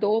2